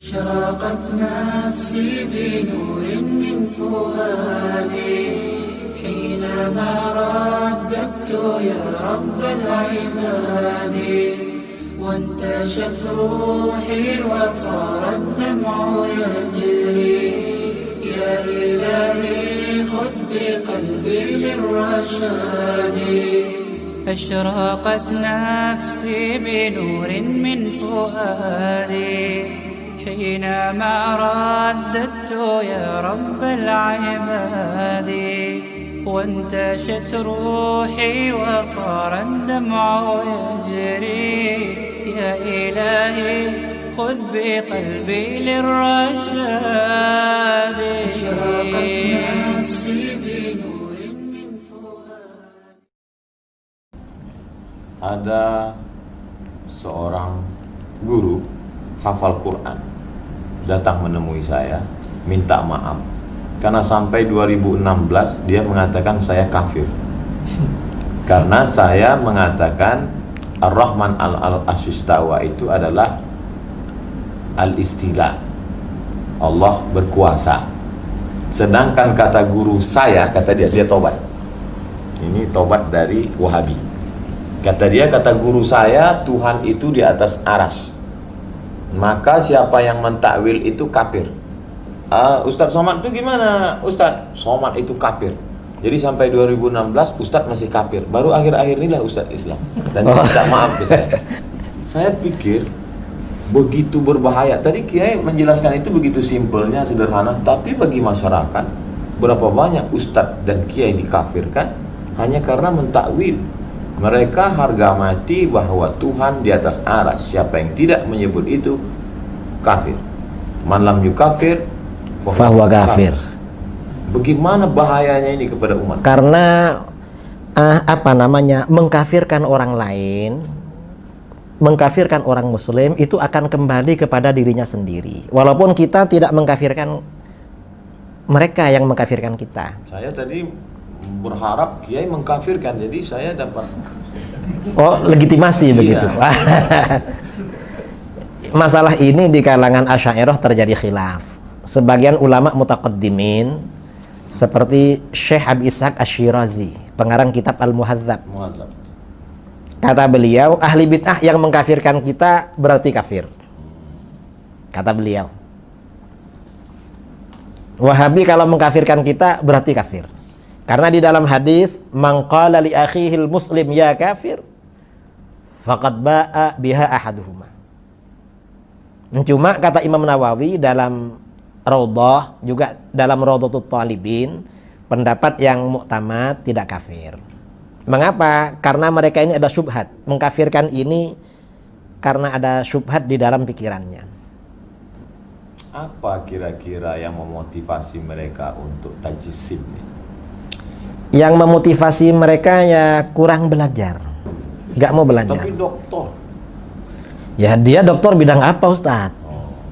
شرقت نفسي بنور من فؤادي حينما رددت يا رب العباد وانتشت روحي وصار الدمع يجري يا إلهي خذ بقلبي للرشاد أشرقت نفسي بنور من فؤادي حينما رددت يا رب العباد وانتشت روحي وصار الدمع يجري يا إلهي خذ بقلبي للرشاد أشرقت نفسي بنور من فؤاد. Ada seorang guru hafal Quran datang menemui saya, minta maaf karena sampai 2016 dia mengatakan saya kafir karena saya mengatakan Ar-Rahman al-Ashistawa itu adalah al-istila, Allah berkuasa. Sedangkan kata guru saya, kata dia tobat. Ini tobat dari Wahabi. Kata dia, kata guru saya, Tuhan itu di atas aras. Maka siapa yang mentakwil itu kafir. Ustadz Somad itu gimana? Ustadz Somad itu kafir. Jadi sampai 2016 Ustadz masih kafir. Baru akhir-akhir inilah Ustadz Islam. Dan minta maaf ke saya. Saya pikir begitu berbahaya. Tadi Kiai menjelaskan itu begitu simpelnya, sederhana. Tapi bagi masyarakat, berapa banyak Ustadz dan Kiai dikafirkan hanya karena mentakwil. Mereka harga mati bahwa Tuhan di atas aras. Siapa yang tidak menyebut itu kafir. Man lam yukafir fahuwa kafir. Bagaimana bahayanya ini kepada umat? Karena mengkafirkan orang lain, mengkafirkan orang muslim itu akan kembali kepada dirinya sendiri. Walaupun kita tidak mengkafirkan mereka yang mengkafirkan kita. Saya tadi berharap Kiai mengkafirkan, jadi saya dapat legitimasi iya. Begitu. Masalah ini di kalangan Asy'ariyah terjadi khilaf. Sebagian ulama mutaqaddimin seperti Syekh Abi Ishaq Asy-Syirazi, pengarang kitab Al-Muhadzab. Kata beliau, ahli bid'ah yang mengkafirkan kita berarti kafir. Kata beliau. Wahabi kalau mengkafirkan kita berarti kafir. Karena di dalam hadis, man qala li akhihil muslim ya kafir, faqad ba'a biha ahaduhuma. Cuma kata Imam Nawawi dalam Raudhah, juga dalam Raudhatut Thalibin, pendapat yang muktamad tidak kafir. Mengapa? Karena mereka ini ada syubhat. Mengkafirkan ini karena ada syubhat di dalam pikirannya. Apa kira-kira yang memotivasi mereka untuk tajsim? Yang memotivasi mereka ya kurang belajar, nggak mau belajar. Tapi doktor. Ya dia doktor bidang apa Ustadz?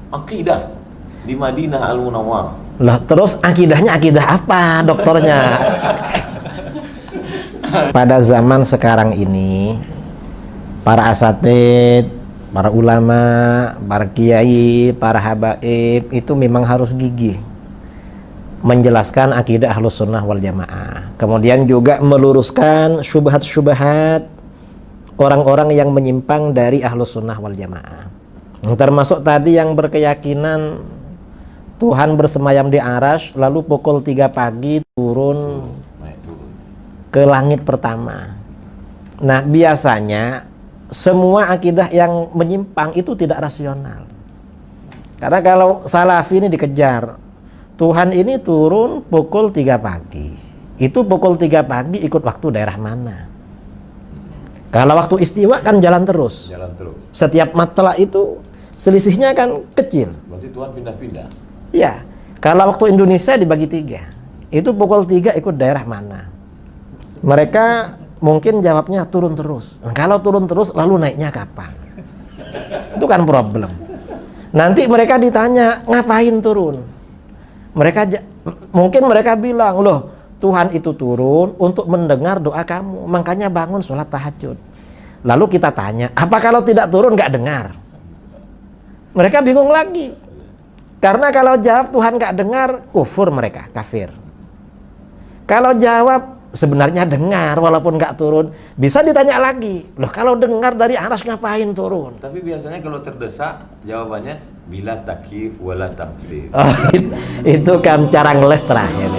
Akidah di Madinah Al-Munawwarah. Lah terus akidahnya akidah apa doktornya? Pada zaman sekarang ini para asatid, para ulama, para kiai, para habaib itu memang harus gigih menjelaskan akidah Ahlus Sunnah wal Jamaah. Kemudian juga meluruskan syubhat-syubhat orang-orang yang menyimpang dari Ahlus Sunnah wal Jamaah. Termasuk tadi yang berkeyakinan Tuhan bersemayam di arsy, lalu pukul 3 pagi turun ke langit pertama. Nah, biasanya semua akidah yang menyimpang itu tidak rasional. Karena kalau salafi ini dikejar, Tuhan ini turun pukul 3 pagi. Itu pukul 3 pagi ikut waktu daerah mana? Kalau waktu istiwa kan jalan terus. Jalan terus. Setiap matla itu selisihnya kan kecil. Berarti Tuhan pindah-pindah. Ya. Kalau waktu Indonesia dibagi 3. Itu pukul 3 ikut daerah mana? Mereka mungkin jawabnya turun terus. Nah, kalau turun terus lalu naiknya kapan? Itu kan problem. Nanti mereka ditanya, ngapain turun? Mungkin mereka bilang, loh Tuhan itu turun untuk mendengar doa kamu, makanya bangun sholat tahajud. Lalu kita tanya, apa kalau tidak turun nggak dengar? Mereka bingung lagi. Karena kalau jawab Tuhan nggak dengar, kufur mereka, kafir. Kalau jawab sebenarnya dengar walaupun nggak turun, bisa ditanya lagi. Loh kalau dengar dari aras ngapain turun? Tapi biasanya kalau terdesak jawabannya bila takyif wala taksir. Oh, itu kan cara ngeles terakhir.